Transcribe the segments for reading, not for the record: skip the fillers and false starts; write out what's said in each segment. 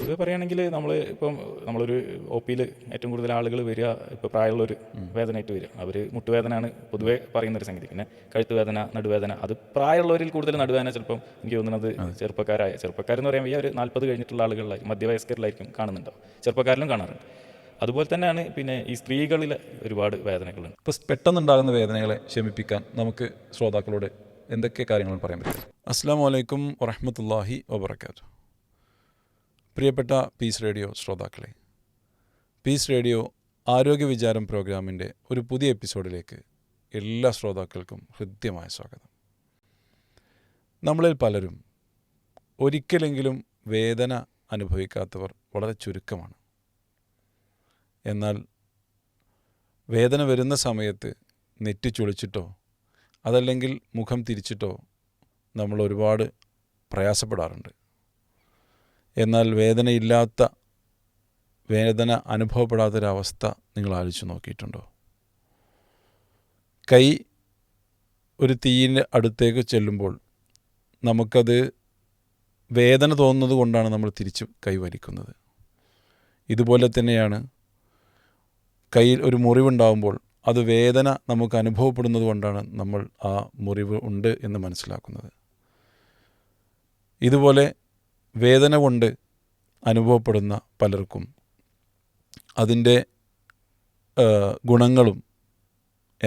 പൊതുവെ പറയുകയാണെങ്കിൽ നമ്മളൊരു ഒ പിയിൽ ഏറ്റവും കൂടുതൽ ആളുകൾ വരിക ഇപ്പോൾ പ്രായമുള്ളൊരു വേദനയായിട്ട് വരിക. അവർ മുട്ടുവേദനയാണ് പൊതുവെ പറയുന്നൊരു സംഗതി. പിന്നെ കഴുത്ത് വേദന, നടുവേദന, അത് പ്രായമുള്ളവരിൽ കൂടുതൽ നടുവേദന ചിലപ്പം എനിക്ക് തോന്നുന്നത് ചെറുപ്പക്കാരെന്ന് പറയുമ്പോൾ ഈ ഒരു 40 കഴിഞ്ഞിട്ടുള്ള ആളുകളിലായിരിക്കും, മധ്യവയസ്കരിലായിരിക്കും കാണുന്നുണ്ടാവും. ചെറുപ്പക്കാരിലും കാണാറുണ്ട്. അതുപോലെ തന്നെയാണ് പിന്നെ ഈ സ്ത്രീകളിലെ ഒരുപാട് വേദനകളുണ്ട്. ഇപ്പോൾ പെട്ടെന്നുണ്ടാകുന്ന വേദനകളെ ശമിപ്പിക്കാൻ നമുക്ക് ശ്രോതാക്കളോട് എന്തൊക്കെ കാര്യങ്ങൾ പറയാൻ പറ്റും? അസ്സലാമു അലൈക്കും വറഹ്മത്തുള്ളാഹി വബറകാതുഹു. പ്രിയപ്പെട്ട പീസ് റേഡിയോ ശ്രോതാക്കളെ, പീസ് റേഡിയോ ആരോഗ്യ വിചാരം പ്രോഗ്രാമിൻ്റെ ഒരു പുതിയ എപ്പിസോഡിലേക്ക് എല്ലാ ശ്രോതാക്കൾക്കും ഹൃദ്യമായ സ്വാഗതം. നമ്മളിൽ പലരും ഒരിക്കലെങ്കിലും വേദന അനുഭവിക്കാത്തവർ വളരെ ചുരുക്കമാണ്. എന്നാൽ വേദന വരുന്ന സമയത്ത് നെറ്റി ചുളിച്ചിട്ടോ അതല്ലെങ്കിൽ മുഖം തിരിച്ചിട്ടോ നമ്മൾ ഒരുപാട് പ്രയാസപ്പെടാറുണ്ട്. എന്നാൽ വേദന അനുഭവപ്പെടാത്തൊരവസ്ഥ നിങ്ങൾ ആലോചിച്ച് നോക്കിയിട്ടുണ്ടോ? കൈ ഒരു തീയിൻ്റെ അടുത്തേക്ക് ചെല്ലുമ്പോൾ നമുക്കത് വേദന തോന്നുന്നത് കൊണ്ടാണ് നമ്മൾ തിരിച്ച് കൈ വലിക്കുന്നത്. ഇതുപോലെ തന്നെയാണ് കയ്യിൽ ഒരു മുറിവുണ്ടാകുമ്പോൾ അത് വേദന നമുക്ക് അനുഭവപ്പെടുന്നത് കൊണ്ടാണ് നമ്മൾ ആ മുറിവ് ഉണ്ട് എന്ന് മനസ്സിലാക്കുന്നത്. ഇതുപോലെ വേദന കൊണ്ട് അനുഭവപ്പെടുന്ന പലർക്കും അതിൻ്റെ ഗുണങ്ങളും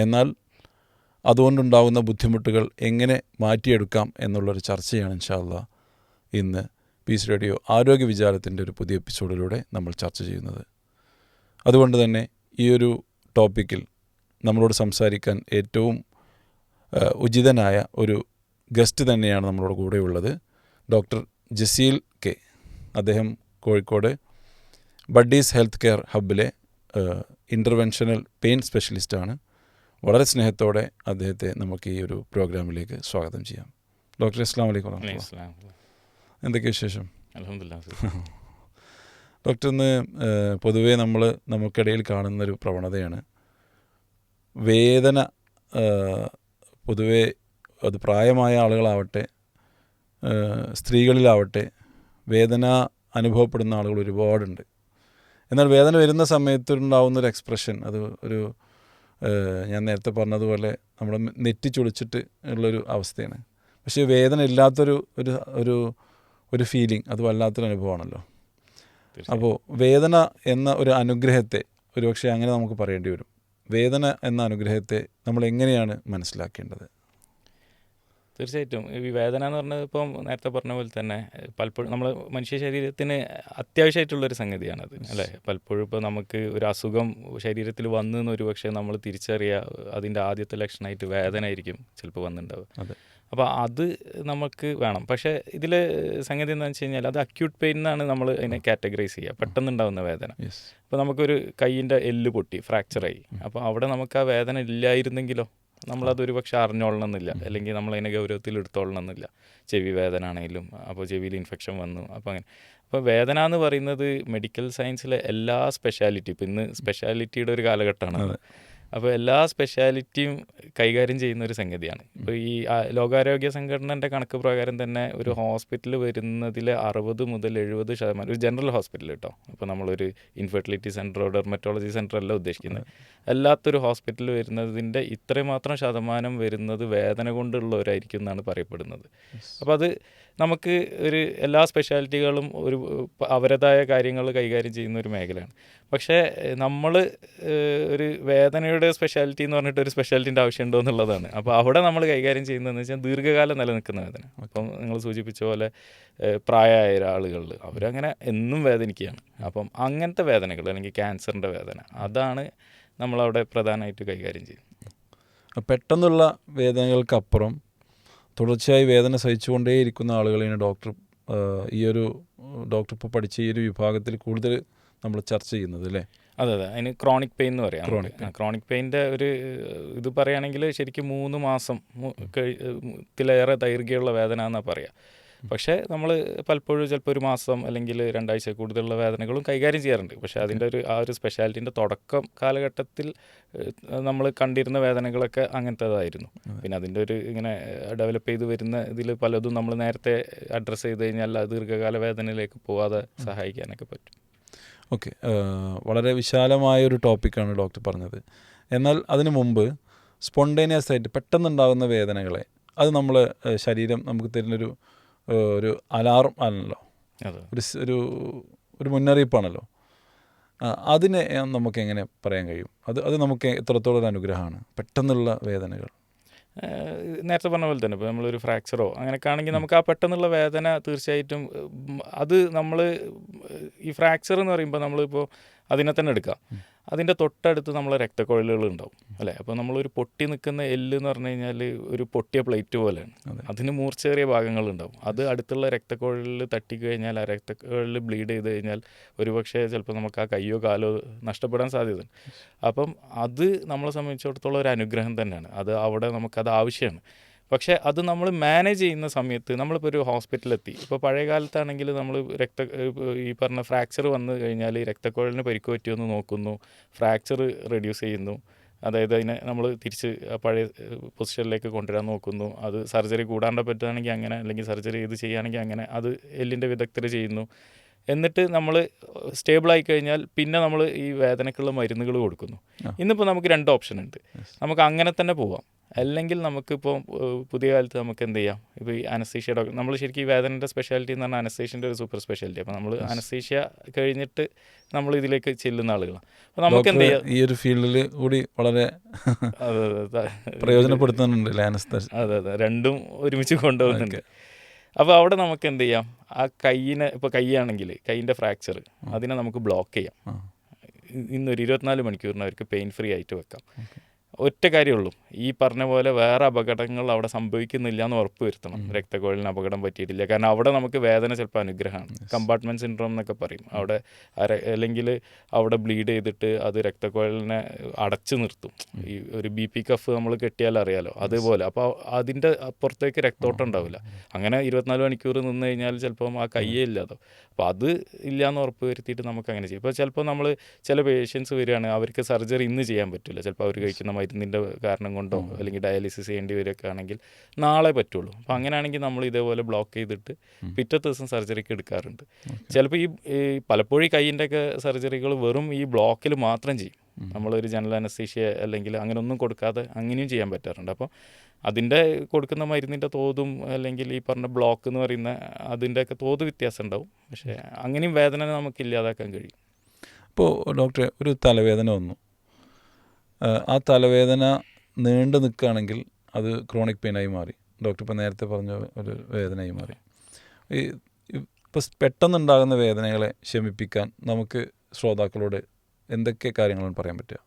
എന്നാൽ അതുകൊണ്ടുണ്ടാകുന്ന ബുദ്ധിമുട്ടുകൾ എങ്ങനെ മാറ്റിയെടുക്കാം എന്നുള്ളൊരു ചർച്ചയാണ് ഇൻഷാ അല്ലാഹ് ഇന്ന് പീസ് റേഡിയോ ആരോഗ്യ വിചാരത്തിൻ്റെ ഒരു പുതിയ എപ്പിസോഡിലൂടെ നമ്മൾ ചർച്ച ചെയ്യുന്നത്. അതുകൊണ്ട് തന്നെ ഈ ഒരു ടോപ്പിക്കിൽ നമ്മളോട് സംസാരിക്കാൻ ഏറ്റവും ഉചിതനായ ഒരു ഗസ്റ്റ് തന്നെയാണ് നമ്മളോട് കൂടെയുള്ളത്. Doctor Jaseel K. അദ്ദേഹം കോഴിക്കോട് ബഡ്ഡീസ് ഹെൽത്ത് കെയർ ഹബ്ബിലെ ഇൻ്റർവെൻഷണൽ പെയിൻ സ്പെഷ്യലിസ്റ്റാണ്. വളരെ സ്നേഹത്തോടെ അദ്ദേഹത്തെ നമുക്ക് ഈ ഒരു പ്രോഗ്രാമിലേക്ക് സ്വാഗതം ചെയ്യാം. ഡോക്ടർ അസ്സലാമു അലൈക്കും. എന്തൊക്കെയാണ് വിശേഷം? അൽഹംദുലില്ലാഹ്. ഡോക്ടർ, ഇന്ന് പൊതുവേ നമുക്കിടയിൽ കാണുന്നൊരു പ്രവണതയാണ് വേദന. പൊതുവേ അത് പ്രായമായ ആളുകളാവട്ടെ സ്ത്രീകളിലാവട്ടെ വേദന അനുഭവപ്പെടുന്ന ആളുകൾ ഒരുപാടുണ്ട്. എന്നാൽ വേദന വരുന്ന സമയത്തുണ്ടാവുന്നൊരു എക്സ്പ്രഷൻ അത് ഞാൻ നേരത്തെ പറഞ്ഞതുപോലെ നമ്മൾ നെറ്റി ചുളിച്ചിട്ട് ഉള്ളൊരു അവസ്ഥയാണ്. പക്ഷേ വേദന ഇല്ലാത്തൊരു ഒരു ഫീലിംഗ് അത് വല്ലാത്തൊരു അനുഭവമാണല്ലോ. അപ്പോൾ വേദന എന്ന ഒരു അനുഗ്രഹത്തെ ഒരുപക്ഷെ അങ്ങനെ നമുക്ക് പറയേണ്ടി വരും. വേദന എന്ന അനുഗ്രഹത്തെ നമ്മൾ എങ്ങനെയാണ് മനസ്സിലാക്കേണ്ടത്? തീർച്ചയായിട്ടും ഈ വേദന എന്ന് പറഞ്ഞത് ഇപ്പം നേരത്തെ പറഞ്ഞ പോലെ തന്നെ പലപ്പോഴും നമ്മൾ മനുഷ്യ ശരീരത്തിന് അത്യാവശ്യമായിട്ടുള്ളൊരു സംഗതിയാണത്, അല്ലേ? പലപ്പോഴും ഇപ്പോൾ നമുക്ക് ഒരു അസുഖം ശരീരത്തിൽ വന്നു എന്ന് ഒരു പക്ഷേ നമ്മൾ തിരിച്ചറിയുക അതിൻ്റെ ആദ്യത്തെ ലക്ഷണമായിട്ട് വേദന ആയിരിക്കും ചിലപ്പോൾ വന്നിട്ടുണ്ടാവുക. അപ്പോൾ അത് നമുക്ക് വേണം. പക്ഷേ ഇതിൽ സംഗതി എന്താണെന്ന് വെച്ച് കഴിഞ്ഞാൽ അത് അക്യൂട്ട് പെയിൻ എന്നാണ് നമ്മൾ അതിനെ കാറ്റഗറൈസ് ചെയ്യുക, പെട്ടെന്നുണ്ടാകുന്ന വേദന. ഇപ്പോൾ നമുക്കൊരു കൈയിൻ്റെ എല്ല് പൊട്ടി ഫ്രാക്ചറായി, അപ്പോൾ അവിടെ നമുക്ക് ആ വേദന ഇല്ലായിരുന്നെങ്കിലോ നമ്മളതൊരു പക്ഷെ അറിഞ്ഞോളണമെന്നില്ല, അല്ലെങ്കിൽ നമ്മളതിനെ ഗൗരവത്തിൽ എടുത്തോളണമെന്നില്ല. ചെവി വേദന ആണെങ്കിലും അപ്പോൾ ചെവിയിൽ ഇൻഫെക്ഷൻ വന്നു, അപ്പോൾ അങ്ങനെ. അപ്പോൾ വേദന എന്ന് പറയുന്നത് മെഡിക്കൽ സയൻസിലെ എല്ലാ സ്പെഷ്യാലിറ്റി, ഇപ്പോൾ ഇന്ന് സ്പെഷ്യാലിറ്റിയുടെ ഒരു കാലഘട്ടമാണ്. അപ്പോൾ എല്ലാ സ്പെഷ്യാലിറ്റിയും കൈകാര്യം ചെയ്യുന്ന ഒരു സംഗതിയാണ്. ഇപ്പോൾ ഈ ലോകാരോഗ്യ സംഘടനൻ്റെ കണക്ക് പ്രകാരം തന്നെ ഒരു ഹോസ്പിറ്റൽ വരുന്നതിൽ 60 മുതൽ 70% ഒരു ജനറൽ ഹോസ്പിറ്റൽ കേട്ടോ, ഇപ്പോൾ നമ്മളൊരു ഇൻഫെർട്ടിലിറ്റി സെൻറ്ററോ ഡെർമറ്റോളജി സെൻറ്റർ അല്ല ഉദ്ദേശിക്കുന്നത്, അല്ലാത്തൊരു ഹോസ്പിറ്റൽ വരുന്നതിൻ്റെ ഇത്രമാത്രം ശതമാനം വരുന്നത് വേദന കൊണ്ടുള്ളവരായിരിക്കും എന്നാണ് പറയപ്പെടുന്നത്. അപ്പോൾ അത് നമുക്ക് എല്ലാ സ്പെഷ്യാലിറ്റികളും അവരുടേതായ കാര്യങ്ങൾ കൈകാര്യം ചെയ്യുന്ന ഒരു മേഖലയാണ്. പക്ഷേ നമ്മൾ ഒരു വേദനയുടെ സ്പെഷ്യാലിറ്റി എന്ന് പറഞ്ഞിട്ട് ഒരു സ്പെഷ്യാലിറ്റിൻ്റെ ആവശ്യമുണ്ടോ എന്നുള്ളതാണ്. അപ്പോൾ അവിടെ നമ്മൾ കൈകാര്യം ചെയ്യുന്നതെന്ന് വെച്ചാൽ ദീർഘകാലം നിലനിൽക്കുന്ന വേദന. അപ്പം നിങ്ങൾ സൂചിപ്പിച്ച പോലെ പ്രായമായ ആളുകളിൽ അവരങ്ങനെ എന്നും വേദനിക്കുകയാണ്. അപ്പം അങ്ങനത്തെ വേദനകൾ അല്ലെങ്കിൽ ക്യാൻസറിൻ്റെ വേദന, അതാണ് നമ്മളവിടെ പ്രധാനമായിട്ട് കൈകാര്യം ചെയ്യുന്നത്. പെട്ടെന്നുള്ള വേദനകൾക്കപ്പുറം തുടർച്ചയായി വേദന സഹിച്ചുകൊണ്ടേയിരിക്കുന്ന ആളുകളെയാണ് ഡോക്ടർ ഇപ്പോൾ പഠിച്ച ഈ ഒരു വിഭാഗത്തിൽ കൂടുതൽ നമ്മൾ ചർച്ച ചെയ്യുന്നത്, അല്ലേ? അതെ, അതിന് ക്രോണിക് പെയിൻ എന്ന് പറയാം. ക്രോണിക് പെയിൻ്റെ ഇത് പറയുകയാണെങ്കിൽ ശരിക്കും 3 മാസത്തിലേറെ ദൈർഘ്യമുള്ള വേദന എന്നാണ് പറയുക. പക്ഷേ നമ്മൾ പലപ്പോഴും ചിലപ്പോൾ ഒരു മാസം അല്ലെങ്കിൽ 2 ആഴ്ച കൂടുതലുള്ള വേദനകളും കൈകാര്യം ചെയ്യാറുണ്ട്. പക്ഷേ അതിൻ്റെ ആ ഒരു സ്പെഷ്യാലിറ്റീൻ്റെ തുടക്കം കാലഘട്ടത്തിൽ നമ്മൾ കണ്ടിരുന്ന വേദനകളൊക്കെ അങ്ങനത്തേതായിരുന്നു. പിന്നെ അതിൻ്റെ ഒരു ഇങ്ങനെ ഡെവലപ്പ് ചെയ്ത് വരുന്ന ഇതിൽ പലതും നമ്മൾ നേരത്തെ അഡ്രസ്സ് ചെയ്ത് കഴിഞ്ഞാൽ അത് ദീർഘകാല വേദനയിലേക്ക് പോകാതെ സഹായിക്കാനൊക്കെ പറ്റും. ഓക്കെ, വളരെ വിശാലമായൊരു ടോപ്പിക്കാണ് ഡോക്ടർ പറഞ്ഞത്. എന്നാൽ അതിനു മുമ്പ് സ്പോണ്ടേനിയസ് ആയിട്ട് പെട്ടെന്നുണ്ടാകുന്ന വേദനകളെ, അത് നമ്മൾ ശരീരം നമുക്ക് തരുന്നൊരു ഒരു അലാറം ആണല്ലോ, ഒരു മുന്നറിയിപ്പാണല്ലോ. അതിനെ നമുക്ക് എങ്ങനെ പറയാൻ കഴിയും? അത് നമുക്ക് എത്രത്തോളം ഒരു അനുഗ്രഹമാണ് പെട്ടെന്നുള്ള വേദനകൾ? നേരത്തെ പറഞ്ഞ പോലെ തന്നെ ഇപ്പോൾ നമ്മളൊരു ഫ്രാക്ചറോ അങ്ങനെയൊക്കെ ആണെങ്കിൽ നമുക്ക് ആ പെട്ടെന്നുള്ള വേദന തീർച്ചയായിട്ടും അത് നമ്മൾ ഈ ഫ്രാക്ചർ എന്ന് പറയുമ്പോൾ നമ്മളിപ്പോൾ അതിനെ തന്നെ എടുക്കാം. അതിൻ്റെ തൊട്ടടുത്ത് നമ്മളെ രക്തക്കുഴലുകൾ ഉണ്ടാവും അല്ലേ. അപ്പോൾ നമ്മളൊരു പൊട്ടി നിൽക്കുന്ന എല്ല് എന്ന് പറഞ്ഞു കഴിഞ്ഞാൽ ഒരു പൊട്ടിയ പ്ലേറ്റ് പോലെയാണ്. അതിന് മൂർച്ചേറിയ ഭാഗങ്ങളുണ്ടാവും. അത് അടുത്തുള്ള രക്തക്കുഴലിൽ തട്ടിക്കഴിഞ്ഞാൽ ആ രക്തക്കുഴലിൽ ബ്ലീഡ് ചെയ്ത് കഴിഞ്ഞാൽ ഒരുപക്ഷെ ചിലപ്പോൾ നമുക്ക് ആ കയ്യോ കാലോ നഷ്ടപ്പെടാൻ സാധ്യതയുണ്ട്. അപ്പം അത് നമ്മളെ സംബന്ധിച്ചിടത്തോളം ഒരു അനുഗ്രഹം തന്നെയാണ്. അത് അവിടെ നമുക്കത് ആവശ്യമാണ്. പക്ഷേ അത് നമ്മൾ മാനേജ് ചെയ്യുന്ന സമയത്ത് നമ്മളിപ്പോൾ ഒരു ഹോസ്പിറ്റലിലെത്തി, ഇപ്പോൾ പഴയ കാലത്താണെങ്കിൽ നമ്മൾ ഈ പറഞ്ഞ ഫ്രാക്ചർ വന്നു കഴിഞ്ഞാൽ രക്തക്കുഴലിന് പരിക്ക് പറ്റിയൊന്ന് നോക്കുന്നു, ഫ്രാക്ചർ റെഡ്യൂസ് ചെയ്യുന്നു, അതായത് അതിനെ നമ്മൾ തിരിച്ച് പഴയ പൊസിഷനിലേക്ക് കൊണ്ടുവരാൻ നോക്കുന്നു. അത് സർജറി കൂടാണ്ട് പറ്റുകയാണെങ്കിൽ അങ്ങനെ, അല്ലെങ്കിൽ സർജറി ചെയ്ത് ചെയ്യുകയാണെങ്കിൽ അങ്ങനെ, അത് എല്ലിൻ്റെ വിദഗ്ധർ ചെയ്യുന്നു. എന്നിട്ട് നമ്മൾ സ്റ്റേബിളായി കഴിഞ്ഞാൽ പിന്നെ നമ്മൾ ഈ വേദനക്കുള്ള മരുന്നുകൾ കൊടുക്കുന്നു. ഇന്നിപ്പോൾ നമുക്ക് 2 ഓപ്ഷൻ ഉണ്ട്. നമുക്ക് അങ്ങനെ തന്നെ പോവാം, അല്ലെങ്കിൽ നമുക്കിപ്പോൾ പുതിയ കാലത്ത് നമുക്ക് എന്ത് ചെയ്യാം, ഇപ്പോൾ ഈ അനസ്തീഷ്യ ഡോക്ടർ, നമ്മൾ ശരിക്കും ഈ വേദനയുടെ സ്പെഷ്യാലിറ്റി എന്ന് പറഞ്ഞാൽ അനസ്തേഷ്യൻ്റെ ഒരു സൂപ്പർ സ്പെഷ്യാലിറ്റി. അപ്പോൾ നമ്മൾ അനസ്തീഷ്യ കഴിഞ്ഞിട്ട് നമ്മൾ ഇതിലേക്ക് ചെല്ലുന്ന ആളുകളാണ്. അപ്പോൾ നമുക്ക് എന്ത് ചെയ്യാം, ഈ ഒരു ഫീൽഡിൽ കൂടി വളരെ പ്രയോജനപ്പെടുത്തുന്നുണ്ട്. അതെ, രണ്ടും ഒരുമിച്ച് കൊണ്ടുപോകുന്നുണ്ട്. അപ്പോൾ അവിടെ നമുക്ക് എന്ത് ചെയ്യാം, ആ കയ്യിനെ, ഇപ്പോൾ കൈയാണെങ്കിൽ കൈയിൻ്റെ ഫ്രാക്ചർ അതിനെ നമുക്ക് ബ്ലോക്ക് ചെയ്യാം. ഇന്നൊരു 24 മണിക്കൂറിന് അവർക്ക് പെയിൻ ഫ്രീ ആയിട്ട് വെക്കാം. ഒറ്റ കാര്യമുള്ളൂ, ഈ പറഞ്ഞ പോലെ വേറെ അപകടങ്ങൾ അവിടെ സംഭവിക്കുന്നില്ല എന്ന് ഉറപ്പ് വരുത്തണം. രക്തക്കുഴലിന് അപകടം പറ്റിയിട്ടില്ല. കാരണം അവിടെ നമുക്ക് വേദന ചിലപ്പോൾ അനുഗ്രഹമാണ്. കമ്പാർട്ട്മെൻറ്റ് സിൻഡ്രോം എന്നൊക്കെ പറയും. അവിടെ അല്ലെങ്കിൽ അവിടെ ബ്ലീഡ് ചെയ്തിട്ട് അത് രക്തക്കുഴലിനെ അടച്ചു നിർത്തും. ഈ ഒരു BP കഫ് നമ്മൾ കെട്ടിയാൽ അറിയാലോ, അതുപോലെ. അപ്പോൾ അതിൻ്റെ അപ്പുറത്തേക്ക് രക്തോട്ടം ഉണ്ടാവില്ല. അങ്ങനെ 24 മണിക്കൂർ നിന്ന് കഴിഞ്ഞാൽ ചിലപ്പം ആ കയ്യേ ഇല്ലാതോ. അപ്പോൾ അത് ഇല്ലയെന്ന് ഉറപ്പ് വരുത്തിയിട്ട് നമുക്ക് അങ്ങനെ ചെയ്യും. ഇപ്പോൾ ചിലപ്പോൾ നമ്മൾ ചില പേഷ്യൻസ് വരികയാണ്, അവർക്ക് സർജറി ഇന്ന് ചെയ്യാൻ പറ്റില്ല. ചിലപ്പോൾ അവർ കഴിക്കുന്ന മരുന്നിൻ്റെ കാരണം കൊണ്ടോ അല്ലെങ്കിൽ ഡയാലിസിസ് ചെയ്യേണ്ടി വരികയൊക്കെ ആണെങ്കിൽ നാളെ പറ്റുള്ളൂ. അപ്പോൾ അങ്ങനെയാണെങ്കിൽ നമ്മൾ ഇതേപോലെ ബ്ലോക്ക് ചെയ്തിട്ട് പിറ്റത്തെ ദിവസം സർജറിക്ക് എടുക്കാറുണ്ട്. ചിലപ്പോൾ ഈ പലപ്പോഴും ഈ കൈയിൻ്റെയൊക്കെ സർജറികൾ വെറും ഈ ബ്ലോക്കിൽ മാത്രം ചെയ്യും. നമ്മളൊരു ജനറൽ അനസ്തീഷ്യ അല്ലെങ്കിൽ അങ്ങനെ ഒന്നും കൊടുക്കാതെ അങ്ങനെയും ചെയ്യാൻ പറ്റാറുണ്ട്. അപ്പോൾ അതിൻ്റെ കൊടുക്കുന്ന മരുന്നിൻ്റെ തോതും അല്ലെങ്കിൽ ഈ പറഞ്ഞ ബ്ലോക്ക് എന്ന് പറയുന്ന അതിൻ്റെയൊക്കെ തോത് വ്യത്യാസം ഉണ്ടാവും. പക്ഷേ അങ്ങനെയും വേദന നമുക്ക് ഇല്ലാതാക്കാൻ കഴിയും. ഇപ്പോൾ ഡോക്ടറെ, ഒരു തലവേദന വന്നു, ആ തലവേദന നീണ്ടു നിൽക്കുകയാണെങ്കിൽ അത് ക്രോണിക് പെയിനായി മാറി. ഡോക്ടർ ഇപ്പോൾ നേരത്തെ പറഞ്ഞ ഒരു വേദനയായി മാറി. ഇപ്പോൾ പെട്ടെന്നുണ്ടാകുന്ന വേദനകളെ ശമിപ്പിക്കാൻ നമുക്ക് ശ്രോതാക്കളോട് എന്തൊക്കെ കാര്യങ്ങളാണ് പറയാൻ പറ്റുക?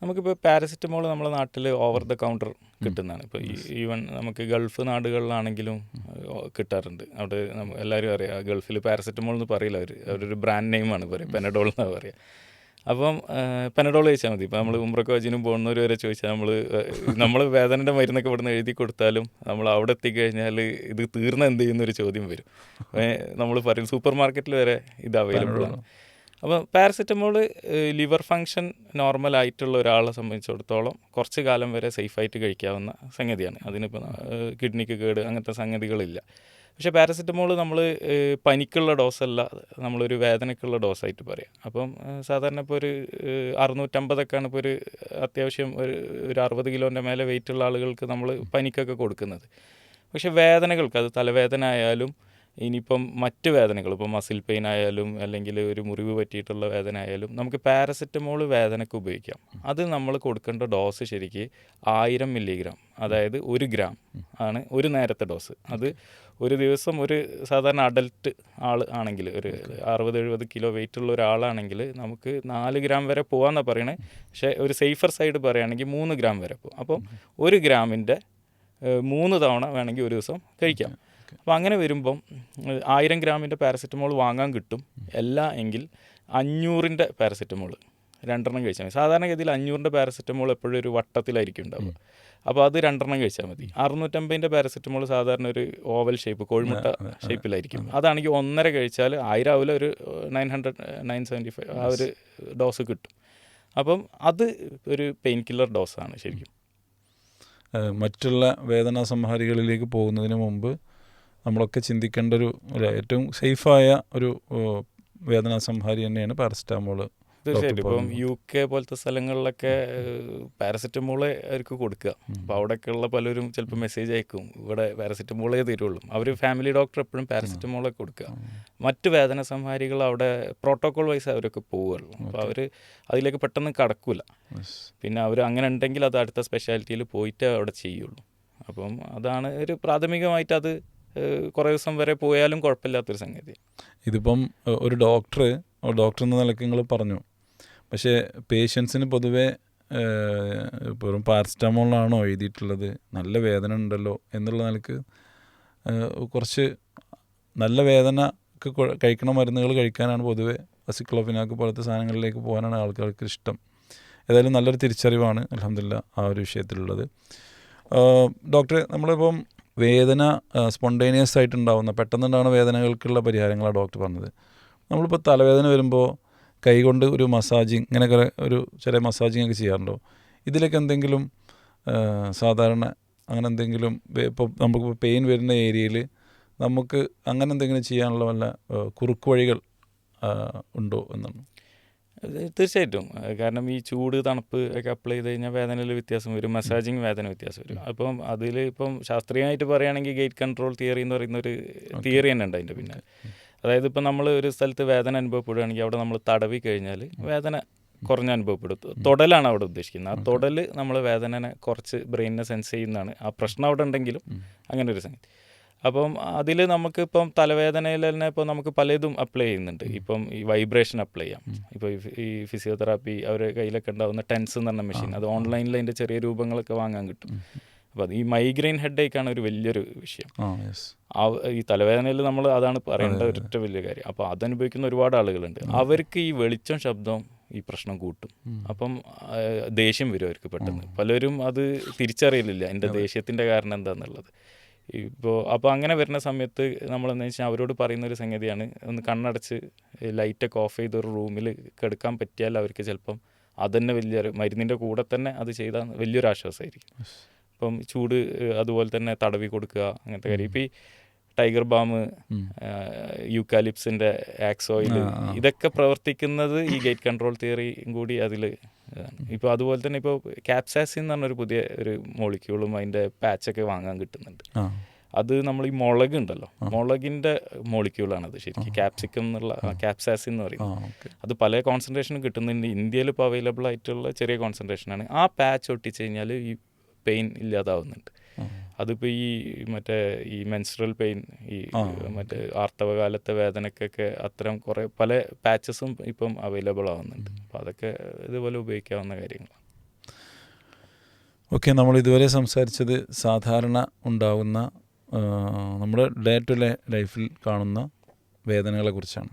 നമുക്കിപ്പോൾ പാരസിറ്റമോൾ നമ്മുടെ നാട്ടിൽ ഓവർ ദ കൗണ്ടർ കിട്ടുന്നതാണ്. ഇപ്പോൾ ഈവൻ നമുക്ക് ഗൾഫ് നാടുകളിലാണെങ്കിലും കിട്ടാറുണ്ട്. അവിടെ എല്ലാവരും അറിയാം, ഗൾഫിൽ പാരസിറ്റമോൾ എന്ന് പറയില്ല, അവരൊരു ബ്രാൻഡ് നെയിമാണ് പറയുക, പെനഡോൾ എന്നാണ് പറയുക. അപ്പം പെനഡോൾ കഴിച്ചാൽ മതി. ഇപ്പോൾ നമ്മൾ ഉംറയ്ക്ക് ഹജ്ജിനും പോകുന്നവർ വരെ ചോദിച്ചാൽ നമ്മൾ വേദനയുടെ മരുന്നൊക്കെ ഇവിടുന്ന് എഴുതി കൊടുത്താലും നമ്മൾ അവിടെ എത്തിക്കഴിഞ്ഞാൽ ഇത് തീർന്ന എന്ത് ചെയ്യുന്നൊരു ചോദ്യം വരും. നമ്മൾ പറയും സൂപ്പർ മാർക്കറ്റിൽ വരെ ഇത് അവൈലബിൾ ആണ്. അപ്പോൾ പാരസിറ്റമോൾ ലിവർ ഫങ്ഷൻ നോർമലായിട്ടുള്ള ഒരാളെ സംബന്ധിച്ചിടത്തോളം കുറച്ച് കാലം വരെ സേഫായിട്ട് കഴിക്കാവുന്ന സംഗതിയാണ്. അതിനിപ്പോൾ കിഡ്നിക്ക് കേട് അങ്ങനത്തെ സംഗതികളില്ല. പക്ഷേ പാരസിറ്റമോൾ നമ്മൾ പനിക്കുള്ള ഡോസല്ല, നമ്മളൊരു വേദനയ്ക്കുള്ള ഡോസായിട്ട് പറയാം. അപ്പം സാധാരണ ഇപ്പോൾ ഒരു 650ഒക്കെയാണ് ഇപ്പോൾ ഒരു അത്യാവശ്യം ഒരു 60 കിലോൻ്റെ മേലെ വെയിറ്റുള്ള ആളുകൾക്ക് നമ്മൾ പനിക്കൊക്കെ കൊടുക്കുന്നത്. പക്ഷേ വേദനകൾക്ക്, അത് തലവേദന ആയാലും ഇനിയിപ്പം മറ്റ് വേദനകൾ, ഇപ്പോൾ മസിൽ പെയിൻ ആയാലും അല്ലെങ്കിൽ ഒരു മുറിവ് പറ്റിയിട്ടുള്ള വേദന ആയാലും നമുക്ക് പാരസിറ്റമോൾ വേദനയ്ക്ക് ഉപയോഗിക്കാം. അത് നമ്മൾ കൊടുക്കേണ്ട ഡോസ് ശരിക്ക് 1000 മില്ലിഗ്രാം, അതായത് 1 ഗ്രാം ആണ് ഒരു നേരത്തെ ഡോസ്. അത് ഒരു ദിവസം ഒരു സാധാരണ അഡൽട്ട് ആൾ ആണെങ്കിൽ, ഒരു 60-70 കിലോ വെയിറ്റ് ഉള്ള ഒരാളാണെങ്കിൽ നമുക്ക് 4 ഗ്രാം വരെ പോകാമെന്നാണ് പറയണേ. പക്ഷേ ഒരു സേഫർ സൈഡ് പറയുകയാണെങ്കിൽ 3 ഗ്രാം വരെ പോകും. അപ്പം 1 ഗ്രാമിൻ്റെ 3 തവണ വേണമെങ്കിൽ ഒരു ദിവസം കഴിക്കാം. അപ്പോൾ അങ്ങനെ വരുമ്പം 1000 ഗ്രാമിൻ്റെ പാരസിറ്റമോൾ വാങ്ങാൻ കിട്ടും. എങ്കിൽ 500ൻ്റെ പാരസിറ്റമോൾ 2 കഴിച്ചാൽ മതി. സാധാരണഗതിയിൽ 500 പാരസെറ്റമോൾ എപ്പോഴും ഒരു വട്ടത്തിലായിരിക്കും ഉണ്ടാവുക. അപ്പോൾ അത് 2 കഴിച്ചാൽ മതി. 650 പാരസെറ്റമോൾ സാധാരണ ഒരു ഓവൽ ഷേപ്പ്, കോഴിമുട്ട ഷേപ്പിലായിരിക്കും. അതാണെങ്കിൽ 1.5 കഴിച്ചാൽ 1000 ആവില്ല, ഒരു 900 975 ആ ഒരു ഡോസ് കിട്ടും. അപ്പം അത് ഒരു പെയിൻ കില്ലർ ഡോസാണ് ശരിക്കും. മറ്റുള്ള വേദനാ സംഹാരികളിലേക്ക് പോകുന്നതിന് മുമ്പ് നമ്മളൊക്കെ ചിന്തിക്കേണ്ട ഒരു ഏറ്റവും സേഫായ ഒരു വേദനാ സംഹാരി തന്നെയാണ് പാരസെറ്റാമോൾ. തീർച്ചയായിട്ടും. ഇപ്പം UK പോലത്തെ സ്ഥലങ്ങളിലൊക്കെ പാരസെറ്റമോളെ അവർക്ക് കൊടുക്കുക. അപ്പോൾ അവിടെയൊക്കെയുള്ള പലരും ചിലപ്പോൾ മെസ്സേജ് അയക്കും, ഇവിടെ പാരസെറ്റമോളേ തരുള്ളൂ. അവർ ഫാമിലി ഡോക്ടർ എപ്പോഴും പാരസെറ്റമോളെ കൊടുക്കുക. മറ്റ് വേദന സംഹാരികൾ അവിടെ പ്രോട്ടോക്കോൾ വൈസ് അവരൊക്കെ പോവുകയുള്ളൂ. അപ്പോൾ അവർ അതിലേക്ക് പെട്ടെന്ന് കടക്കില്ല. പിന്നെ അവർ അങ്ങനെ ഉണ്ടെങ്കിൽ അത് അടുത്ത സ്പെഷ്യാലിറ്റിയിൽ പോയിട്ട് അവിടെ ചെയ്യുള്ളൂ. അപ്പം അതാണ് ഒരു പ്രാഥമികമായിട്ട് അത് കുറേ ദിവസം വരെ പോയാലും കുഴപ്പമില്ലാത്തൊരു സംഗതി. ഇതിപ്പം ഒരു ഡോക്ടർ എന്ന നിലയ്ക്ക് നിങ്ങൾ പറഞ്ഞു, പക്ഷേ പേഷ്യൻസിന് പൊതുവേ വെറും പാരസെറ്റാമോളാണോ എഴുതിയിട്ടുള്ളത്, നല്ല വേദന ഉണ്ടല്ലോ എന്നുള്ള നിലയ്ക്ക് കുറച്ച് നല്ല വേദനക്ക് കഴിക്കണ മരുന്നുകൾ കഴിക്കാനാണ് പൊതുവേ അസിക്ലോഫിനാക്ക് പോലത്തെ സാധനങ്ങളിലേക്ക് പോകാനാണ് ആൾക്കാർക്ക് ഇഷ്ടം. ഏതായാലും നല്ലൊരു തിരിച്ചറിവാണ് അൽഹംദുലില്ലാ ആ ഒരു വിഷയത്തിലുള്ളത്. ഡോക്ടറെ, നമ്മളിപ്പം വേദന സ്പോണ്ടേനിയസ് ആയിട്ടുണ്ടാവുന്ന പെട്ടെന്നുണ്ടാകുന്ന വേദനകൾക്കുള്ള പരിഹാരങ്ങളാണ് ഡോക്ടർ പറഞ്ഞത്. നമ്മളിപ്പോൾ തലവേദന വരുമ്പോൾ കൈകൊണ്ട് ഒരു മസാജിങ്, ഇങ്ങനെയൊക്കെ ഒരു ചെറിയ മസാജിങ് ഒക്കെ ചെയ്യാറുണ്ടോ? ഇതിലേക്ക് എന്തെങ്കിലും സാധാരണ അങ്ങനെ എന്തെങ്കിലും ഇപ്പോൾ നമുക്ക് പെയിൻ വരുന്ന ഏരിയയിൽ നമുക്ക് അങ്ങനെ എന്തെങ്കിലും ചെയ്യാനുള്ള വല്ല കുറുക്ക് വഴികൾ ഉണ്ടോ എന്നാണ്? തീർച്ചയായിട്ടും. കാരണം ഈ ചൂട് തണുപ്പ് ഒക്കെ അപ്ലൈ ചെയ്ത് കഴിഞ്ഞാൽ വേദനയിൽ വ്യത്യാസം വരും, മസാജിങ് വേദന വ്യത്യാസം വരും. അപ്പം അതിൽ ഇപ്പം ശാസ്ത്രീയമായിട്ട് പറയുകയാണെങ്കിൽ ഗേറ്റ് കൺട്രോൾ തിയറി എന്ന് പറയുന്ന ഒരു തിയറി തന്നെ ഉണ്ട് അതിൻ്റെ പിന്നാലെ. അതായത് ഇപ്പം നമ്മൾ ഒരു സ്ഥലത്ത് വേദന അനുഭവപ്പെടുകയാണെങ്കിൽ അവിടെ നമ്മൾ തടവി കഴിഞ്ഞാൽ വേദന കുറഞ്ഞ് അനുഭവപ്പെടും. തൊടലാണ് അവിടെ ഉദ്ദേശിക്കുന്നത്. ആ തൊടൽ നമ്മൾ വേദനനെ കുറച്ച് ബ്രെയിനിനെ സെൻസ് ചെയ്യുന്നതാണ്. ആ പ്രശ്നം അവിടെ ഉണ്ടെങ്കിലും അങ്ങനെ ഒരു സംഗതി. അപ്പം അതിൽ നമുക്കിപ്പം തലവേദനയിൽ തന്നെ ഇപ്പോൾ നമുക്ക് പലതും അപ്ലൈ ചെയ്യുന്നുണ്ട്. ഇപ്പം ഈ വൈബ്രേഷൻ അപ്ലൈ ചെയ്യാം. ഇപ്പോൾ ഈ ഫിസിയോതെറാപ്പി അവരുടെ കയ്യിലൊക്കെ ഉണ്ടാകുന്ന ടെൻസ് എന്ന് പറഞ്ഞ മെഷീൻ, അത് ഓൺലൈനിൽ അതിൻ്റെ ചെറിയ രൂപങ്ങളൊക്കെ വാങ്ങാൻ കിട്ടും. അപ്പോൾ അത് ഈ മൈഗ്രെയിൻ ഹെഡേക്കാണ് ഒരു വലിയൊരു വിഷയം. ഈ തലവേദനയിൽ നമ്മൾ അതാണ് പറയേണ്ട ഒരൊറ്റ വലിയ കാര്യം. അപ്പോൾ അതനുഭവിക്കുന്ന ഒരുപാട് ആളുകളുണ്ട്. അവർക്ക് ഈ വെളിച്ചം ശബ്ദം ഈ പ്രശ്നം കൂട്ടും. അപ്പം ദേഷ്യം വരും അവർക്ക് പെട്ടെന്ന്. പലരും അത് തിരിച്ചറിയലില്ല എൻ്റെ ദേഷ്യത്തിൻ്റെ കാരണം എന്താണെന്നുള്ളത്. അപ്പോൾ അങ്ങനെ വരുന്ന സമയത്ത് നമ്മളെന്ന് വെച്ചാൽ അവരോട് പറയുന്നൊരു സംഗതിയാണ്, ഒന്ന് കണ്ണടച്ച് ലൈറ്റൊക്കെ ഓഫ് ചെയ്ത് ഒരു റൂമിൽ കിടക്കാൻ പറ്റിയാൽ അവർക്ക് ചിലപ്പം അതുതന്നെ വലിയൊരു മരുന്നിൻ്റെ കൂടെ തന്നെ അത് ചെയ്താൽ വലിയൊരു ആശ്വാസമായിരിക്കും. ഇപ്പം ചൂട് അതുപോലെ തന്നെ തടവി കൊടുക്കുക, അങ്ങനത്തെ കാര്യം. ഇപ്പോൾ ഈ ടൈഗർ ബാം, യൂക്കാലിപ്സിൻ്റെ ആക്സ് ഓയിൽ, ഇതൊക്കെ പ്രവർത്തിക്കുന്നത് ഈ ഗേറ്റ് കൺട്രോൾ തിയറിയും കൂടി അതിൽ ഇതാണ്. ഇപ്പോൾ അതുപോലെ തന്നെ ഇപ്പോൾ ക്യാപ്സാസിൻ എന്ന് പറഞ്ഞൊരു പുതിയ ഒരു മോളിക്യൂളും അതിൻ്റെ പാച്ചൊക്കെ വാങ്ങാൻ കിട്ടുന്നുണ്ട്. അത് നമ്മൾ ഈ മുളക് ഉണ്ടല്ലോ, മുളകിൻ്റെ മോളിക്യൂളാണത് ശരിക്കും. ക്യാപ്സിക്കം എന്നുള്ള ക്യാപ്സാസിൻ എന്ന് പറയുന്നത്. അത് പല കോൺസെൻട്രേഷനും കിട്ടുന്നുണ്ട്. ഇന്ത്യയിൽ ഇപ്പോൾ അവൈലബിൾ ആയിട്ടുള്ള ചെറിയ കോൺസെൻട്രേഷനാണ്. ആ പാച്ച് ഒട്ടിച്ച് കഴിഞ്ഞാൽ ഈ പെയിൻ ഇല്ലാതാവുന്നുണ്ട്. അതിപ്പോൾ ഈ മെൻസ്ട്രൽ പെയിൻ, ഈ ആർത്തവകാലത്തെ വേദനക്കൊക്കെ അത്തരം കുറേ പല പാച്ചസും ഇപ്പം അവൈലബിൾ ആവുന്നുണ്ട്. അപ്പോൾ അതൊക്കെ ഇതുപോലെ ഉപയോഗിക്കാവുന്ന കാര്യങ്ങളാണ്. ഓക്കെ, നമ്മൾ ഇതുവരെ സംസാരിച്ചത് സാധാരണ ഉണ്ടാകുന്ന നമ്മുടെ ഡേ ടു ഡേ ലൈഫിൽ കാണുന്ന വേദനകളെക്കുറിച്ചാണ്.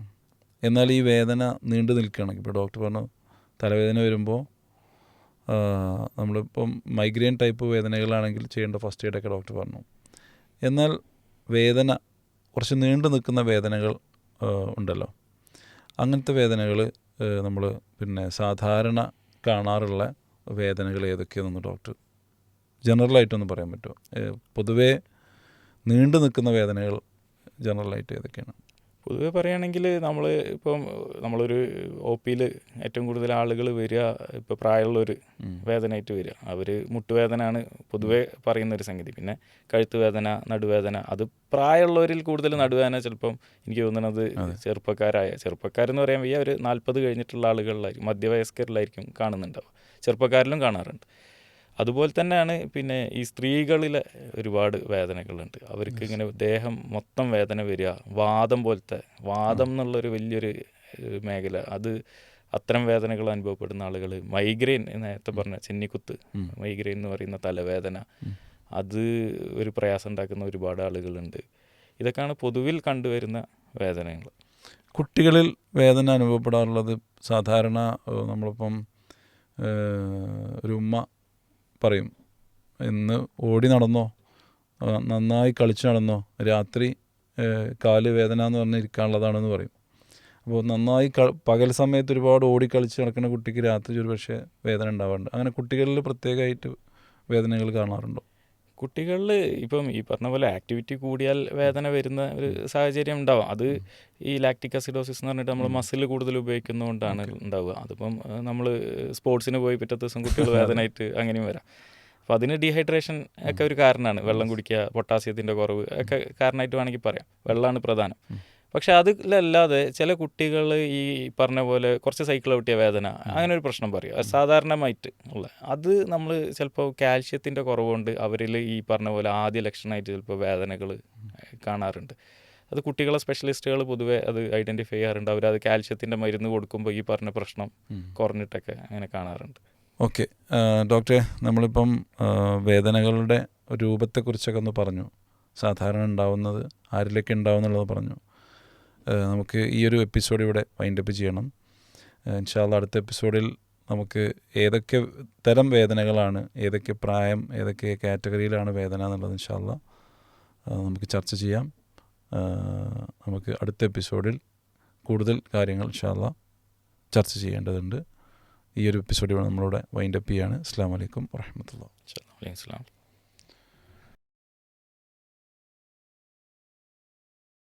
എന്നാൽ ഈ വേദന നീണ്ടു നിൽക്കുകയാണെങ്കിൽ, ഇപ്പോൾ ഡോക്ടർ പറഞ്ഞു തലവേദന വരുമ്പോൾ നമ്മളിപ്പം മൈഗ്രെയിൻ ടൈപ്പ് വേദനകളാണെങ്കിൽ ചെയ്യേണ്ട ഫസ്റ്റ് എയ്ഡൊക്കെ ഡോക്ടർ പറഞ്ഞു. എന്നാൽ വേദന കുറച്ച് നീണ്ടു നിൽക്കുന്ന വേദനകൾ ഉണ്ടല്ലോ, അങ്ങനത്തെ വേദനകൾ നമ്മൾ പിന്നെ സാധാരണ കാണാറുള്ള വേദനകൾ ഏതൊക്കെയാണെന്ന് ഡോക്ടർ ജനറലായിട്ടൊന്ന് പറയാൻ പറ്റുമോ? പൊതുവേ നീണ്ടു നിൽക്കുന്ന വേദനകൾ ജനറലായിട്ട് ഏതൊക്കെയാണ്? പൊതുവെ പറയുകയാണെങ്കിൽ നമ്മളൊരു ഒ പിയിൽ ഏറ്റവും കൂടുതൽ ആളുകൾ വരിക ഇപ്പോൾ പ്രായമുള്ളൊരു വേദനയായിട്ട് വരിക. അവർ മുട്ടുവേദനയാണ് പൊതുവെ പറയുന്നൊരു സംഗതി. പിന്നെ കഴുത്ത് വേദന, നടുവേദന. അത് പ്രായമുള്ളവരിൽ കൂടുതൽ നടുവേദന ചിലപ്പം എനിക്ക് തോന്നുന്നത് ചെറുപ്പക്കാരെന്ന് പറയാൻ വയ്യ, ഒരു 40 കഴിഞ്ഞിട്ടുള്ള ആളുകളിലായിരിക്കും, മധ്യവയസ്കരിലായിരിക്കും കാണുന്നുണ്ടാവും. ചെറുപ്പക്കാരിലും കാണാറുണ്ട്. അതുപോലെ തന്നെയാണ് പിന്നെ ഈ സ്ത്രീകളിലെ ഒരുപാട് വേദനകളുണ്ട്. അവർക്ക് ഇങ്ങനെ ദേഹം മൊത്തം വേദന വരിക, വാദം എന്നുള്ളൊരു വലിയൊരു മേഖല, അത് അത്തരം വേദനകൾ അനുഭവപ്പെടുന്ന ആളുകൾ. മൈഗ്രെയിൻ, നേരത്തെ പറഞ്ഞ ചെന്നിക്കുത്ത് മൈഗ്രെയിൻ എന്ന് പറയുന്ന തലവേദന, അത് ഒരു പ്രയാസം ഉണ്ടാക്കുന്ന ഒരുപാട് ആളുകളുണ്ട്. ഇതൊക്കെയാണ് പൊതുവിൽ കണ്ടുവരുന്ന വേദനകൾ. കുട്ടികളിൽ വേദന അനുഭവപ്പെടാറുള്ളത് സാധാരണ നമ്മളിപ്പം ഒരു ഉമ്മ പറയും, ഇന്ന് ഓടി നടന്നോ, നന്നായി കളിച്ച് നടന്നോ, രാത്രി കാല് വേദന എന്ന് പറഞ്ഞ് ഇരിക്കാനുള്ളതാണെന്ന് പറയും. അപ്പോൾ നന്നായി പകൽ സമയത്ത് ഒരുപാട് ഓടിക്കളിച്ച് നടക്കുന്ന കുട്ടിക്ക് രാത്രി ഒരു പക്ഷേ വേദന ഉണ്ടാവാറുണ്ട്. അങ്ങനെ കുട്ടികളിൽ പ്രത്യേകമായിട്ട് വേദനകൾ കാണാറുണ്ടോ? കുട്ടികളിൽ ഇപ്പം ഈ പറഞ്ഞ പോലെ ആക്ടിവിറ്റി കൂടിയാൽ വേദന വരുന്ന ഒരു സാഹചര്യം ഉണ്ടാവും. അത് ഈ ലാക്റ്റിക് അസിഡോസിസ് എന്ന് പറഞ്ഞിട്ട് നമ്മൾ മസിൽ കൂടുതൽ ഉപയോഗിക്കുന്നതുകൊണ്ടാണ് ഉണ്ടാവുക. അതിപ്പം നമ്മൾ സ്പോർട്സിന് പോയി പിറ്റത്തെ ദിവസം കുട്ടികൾ വേദനയായിട്ട് അങ്ങനെയും വരാം. അപ്പോൾ അതിന് ഡീഹൈഡ്രേഷൻ ഒക്കെ ഒരു കാരണമാണ്. വെള്ളം കുടിക്കുക, പൊട്ടാസ്യത്തിൻ്റെ കുറവ് ഒക്കെ കാരണമായിട്ട് വേണമെങ്കിൽ പറയാം. വെള്ളമാണ് പ്രധാനം. പക്ഷെ അതിലല്ലാതെ ചില കുട്ടികൾ ഈ പറഞ്ഞ പോലെ കുറച്ച് സൈക്കിൾ ഔട്ടിയ വേദന അങ്ങനെ ഒരു പ്രശ്നം പറയും, അത് സാധാരണമായിട്ട് ഉള്ള. അത് നമ്മൾ ചിലപ്പോൾ കാൽഷ്യത്തിൻ്റെ കുറവുകൊണ്ട് അവരിൽ ഈ പറഞ്ഞ പോലെ ആദ്യ ലക്ഷണമായിട്ട് ചിലപ്പോൾ വേദനകൾ കാണാറുണ്ട്. അത് കുട്ടികളെ സ്പെഷ്യലിസ്റ്റുകൾ പൊതുവെ അത് ഐഡൻറ്റിഫൈ ചെയ്യാറുണ്ട്. അവരത് കാൽഷ്യത്തിൻ്റെ മരുന്ന് കൊടുക്കുമ്പോൾ ഈ പറഞ്ഞ പ്രശ്നം കുറഞ്ഞിട്ടൊക്കെ അങ്ങനെ കാണാറുണ്ട്. ഓക്കെ ഡോക്ടറെ, നമ്മളിപ്പം വേദനകളുടെ രൂപത്തെക്കുറിച്ചൊക്കെ ഒന്ന് പറഞ്ഞു, സാധാരണ ഉണ്ടാവുന്നത് ആരിലൊക്കെ ഉണ്ടാവുന്നുള്ളത് പറഞ്ഞു. നമുക്ക് ഈ ഒരു എപ്പിസോഡ് ഇവിടെ വൈൻഡപ്പ് ചെയ്യണം. ഇൻഷാ അല്ലാഹ് അടുത്ത എപ്പിസോഡിൽ നമുക്ക് ഏതൊക്കെ തരം വേദനകളാണ്, ഏതൊക്കെ പ്രായം, ഏതൊക്കെ കാറ്റഗറിയിലാണ് വേദന എന്നുള്ളത് ഇൻഷാ അല്ലാഹ് നമുക്ക് ചർച്ച ചെയ്യാം. നമുക്ക് അടുത്ത എപ്പിസോഡിൽ കൂടുതൽ കാര്യങ്ങൾ ഇൻഷാ അല്ലാഹ് ചർച്ച ചെയ്യേണ്ടതുണ്ട്. ഈ ഒരു എപ്പിസോഡ് നമ്മളിവിടെ വൈൻഡപ്പ് ചെയ്യാണ്. അസ്സലാമു അലൈക്കും വറഹ്മത്തുള്ളാഹി.